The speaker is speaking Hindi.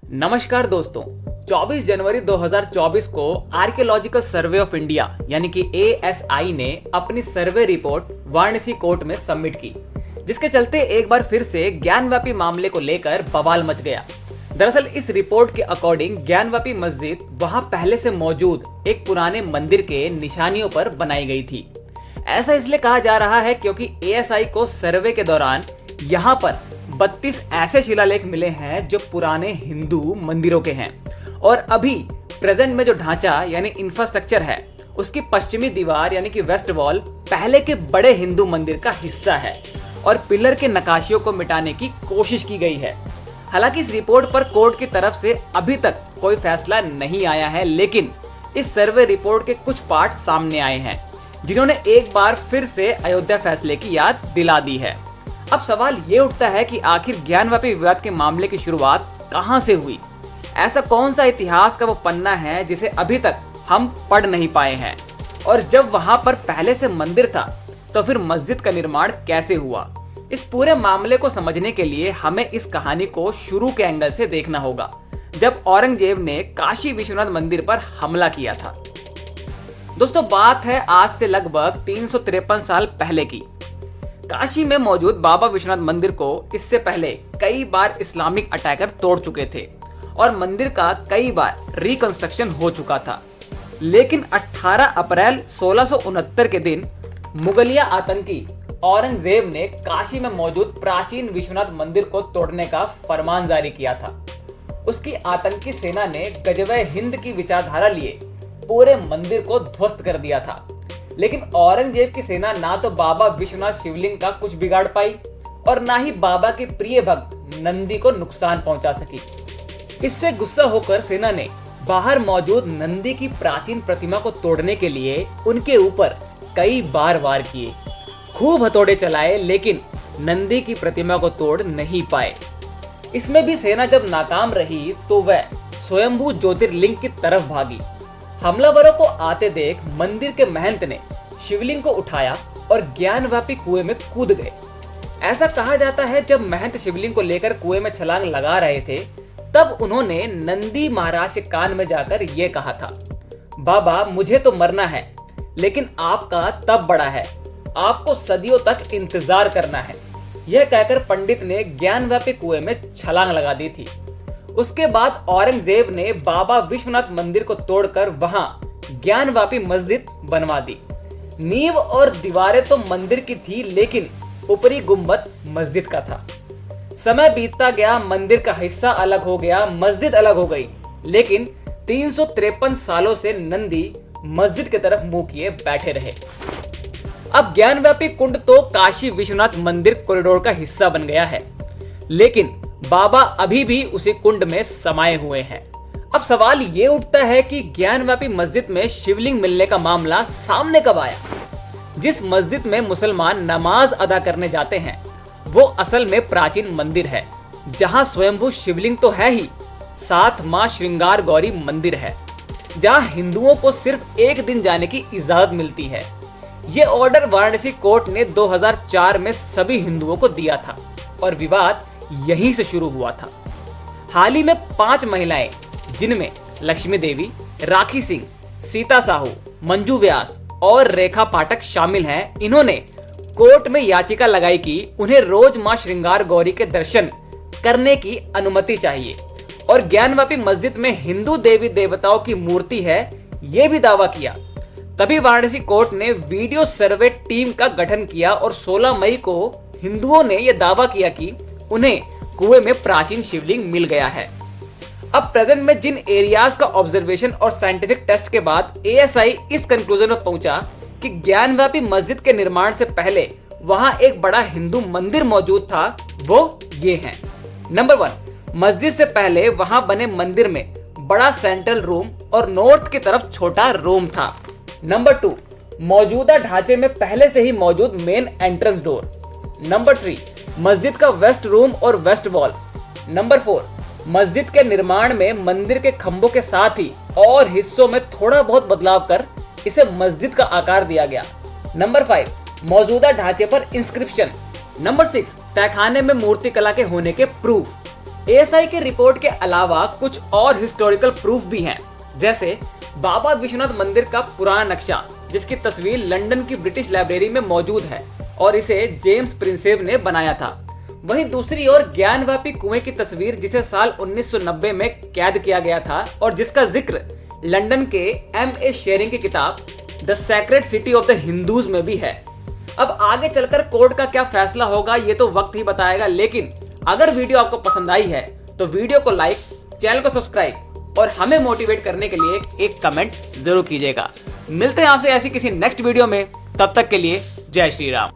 नमस्कार दोस्तों, 24 जनवरी 2024 को आर्कियोलॉजिकल सर्वे ऑफ इंडिया यानी कि ASI ने अपनी सर्वे रिपोर्ट वाराणसी कोर्ट में सबमिट की, जिसके चलते एक बार फिर से ज्ञानवापी मामले को लेकर बवाल मच गया। दरअसल इस रिपोर्ट के अकॉर्डिंग ज्ञानवापी मस्जिद वहां पहले से मौजूद एक पुराने मंदिर के निशानियों पर बनाई गई थी। ऐसा इसलिए कहा जा रहा है क्योंकि ASI को सर्वे के दौरान यहाँ पर 32 ऐसे शिलालेख मिले हैं जो पुराने हिंदू मंदिरों के हैं और अभी प्रेजेंट में जो ढांचा यानी इंफ्रास्ट्रक्चर है उसकी पश्चिमी दीवार यानी कि वेस्ट वॉल पहले के बड़े हिंदू मंदिर का हिस्सा है और पिलर के नक्काशियों को मिटाने की कोशिश की गई है। हालांकि इस रिपोर्ट पर कोर्ट की तरफ से अभी तक कोई फैसला नहीं आया है, लेकिन इस सर्वे रिपोर्ट के कुछ पार्ट सामने आए हैं जिन्होंने एक बार फिर से अयोध्या फैसले की याद दिला दी है। अब सवाल ये उठता है कि आखिर ज्ञानवापी विवाद के मामले की शुरुआत कहां से हुई? ऐसा कौन सा इतिहास का वो पन्ना है जिसे अभी तक हम पढ़ नहीं पाए हैं? और जब वहां पर पहले से मंदिर था तो फिर मस्जिद का निर्माण कैसे हुआ? इस पूरे मामले को समझने के लिए हमें इस कहानी को शुरू के एंगल से देखना होगा, जब औरंगजेब ने काशी विश्वनाथ मंदिर पर हमला किया था। दोस्तों, बात है आज से लगभग 353 साल पहले की। काशी में मौजूद बाबा विश्वनाथ मंदिर को इससे पहले कई बार इस्लामिक अटैकर तोड़ चुके थे और मंदिर का कई बार रिकंस्ट्रक्शन हो चुका था, लेकिन 18 अप्रैल 1669 के दिन मुगलिया आतंकी औरंगजेब ने काशी में मौजूद प्राचीन विश्वनाथ मंदिर को तोड़ने का फरमान जारी किया था। उसकी आतंकी सेना ने गजवे हिंद की विचारधारा लिए पूरे मंदिर को ध्वस्त कर दिया था, लेकिन औरंगजेब की सेना ना तो बाबा विश्वनाथ शिवलिंग का कुछ बिगाड़ पाई और ना ही बाबा के प्रिय भक्त नंदी को नुकसान पहुंचा सकी। इससे गुस्सा होकर सेना ने बाहर मौजूद नंदी की प्राचीन प्रतिमा को तोड़ने के लिए उनके ऊपर कई बार वार किए, खूब हथौड़े चलाए, लेकिन नंदी की प्रतिमा को तोड़ नहीं पाए। इसमें भी सेना जब नाकाम रही तो वह स्वयंभू ज्योतिर्लिंग की तरफ भागी। हमलावरों को आते देख मंदिर के महंत ने शिवलिंग को उठाया और ज्ञानवापी कुएं में कूद गए। ऐसा कहा जाता है जब महंत शिवलिंग को लेकर कुएं में छलांग लगा रहे थे तब उन्होंने नंदी महाराज के कान में जाकर यह कहा था, बाबा मुझे तो मरना है, लेकिन आपका तब बड़ा है, आपको सदियों तक इंतजार करना है। यह कहकर पंडित ने ज्ञानवापी कुएं में छलांग लगा दी थी। उसके बाद औरंगजेब ने बाबा विश्वनाथ मंदिर को तोड़कर वहां ज्ञानवापी मस्जिद बनवा दी। नींव और दीवारें तो मंदिर की थी, लेकिन ऊपरी गुंबद मस्जिद का था। समय बीतता गया, मंदिर का हिस्सा अलग हो गया, मस्जिद अलग हो गई, लेकिन 353 सालों से नंदी मस्जिद की तरफ मुंह किए बैठे रहे। अब ज्ञानवापी कुंड तो काशी विश्वनाथ मंदिर कॉरिडोर का हिस्सा बन गया है, लेकिन बाबा अभी भी उसी कुंड में समाये हुए हैं। अब सवाल ये उठता है कि ज्ञानवापी मस्जिद में शिवलिंग मिलने का मामला सामने कब आया? जिस मस्जिद में मुसलमान नमाज अदा करने जाते हैं वो असल में प्राचीन मंदिर है, जहां स्वयंभू शिवलिंग तो है ही, साथ मां श्रृंगार गौरी मंदिर है, जहां हिंदुओं को सिर्फ एक दिन जाने की इजाजत मिलती है। ये ऑर्डर वाराणसी कोर्ट ने 2004 में सभी हिंदुओं को दिया था और विवाद यहीं से शुरू हुआ था। हाल ही में 5 महिलाएं, जिनमें लक्ष्मी देवी, राखी सिंह, सीता साहू, मंजू व्यास और रेखा पाठक शामिल हैं, इन्होंने कोर्ट में याचिका लगाई कि उन्हें रोज मां श्रृंगार गौरी के दर्शन करने की अनुमति चाहिए और ज्ञानवापी मस्जिद में हिंदू देवी देवताओं की मूर्ति है, यह भी दावा किया। तभी वाराणसी कोर्ट ने वीडियो सर्वे टीम का गठन किया और 16 मई को हिंदुओं ने यह दावा किया कि उन्हें कुएं में प्राचीन शिवलिंग मिल गया है। अब प्रेजेंट में जिन एरियाज का ऑब्जर्वेशन और साइंटिफिक टेस्ट के बाद ASI इस कंक्लूजन में पहुंचा कि ज्ञानवापी मस्जिद के निर्माण से पहले वहां एक बड़ा हिंदू मंदिर मौजूद था, वो ये हैं। नंबर 1, मस्जिद से पहले वहां बने मंदिर में बड़ा सेंट्रल रूम और नॉर्थ की तरफ छोटा रूम था। नंबर 2, मौजूदा ढांचे में पहले से ही मौजूद मेन एंट्रेंस डोर। नंबर 3, मस्जिद का वेस्ट रूम और वेस्ट वॉल। नंबर 4, मस्जिद के निर्माण में मंदिर के खंभों के साथ ही और हिस्सों में थोड़ा बहुत बदलाव कर इसे मस्जिद का आकार दिया गया। नंबर 5, मौजूदा ढांचे पर इंस्क्रिप्शन। नंबर 6, तहखाने में मूर्ति कला के होने के प्रूफ। एएसआई की रिपोर्ट के अलावा कुछ और हिस्टोरिकल प्रूफ भी हैं, जैसे बाबा विश्वनाथ मंदिर का पुराना नक्शा जिसकी तस्वीर लंदन की ब्रिटिश लाइब्रेरी में मौजूद है और इसे जेम्स प्रिंसेप ने बनाया था। वहीं दूसरी ओर ज्ञानवापी कुएं की तस्वीर जिसे साल 1990 में कैद किया गया था और जिसका जिक्र लंदन के M.A. शेरिंग की किताब the sacred city of the Hindus में भी है। अब आगे चलकर कोर्ट का क्या फैसला होगा ये तो वक्त ही बताएगा, लेकिन अगर वीडियो आपको पसंद आई है तो वीडियो को लाइक, चैनल को सब्सक्राइब और हमें मोटिवेट करने के लिए एक कमेंट जरूर कीजिएगा। मिलते हैं आपसे ऐसी किसी नेक्स्ट वीडियो में, तब तक के लिए जय श्री राम।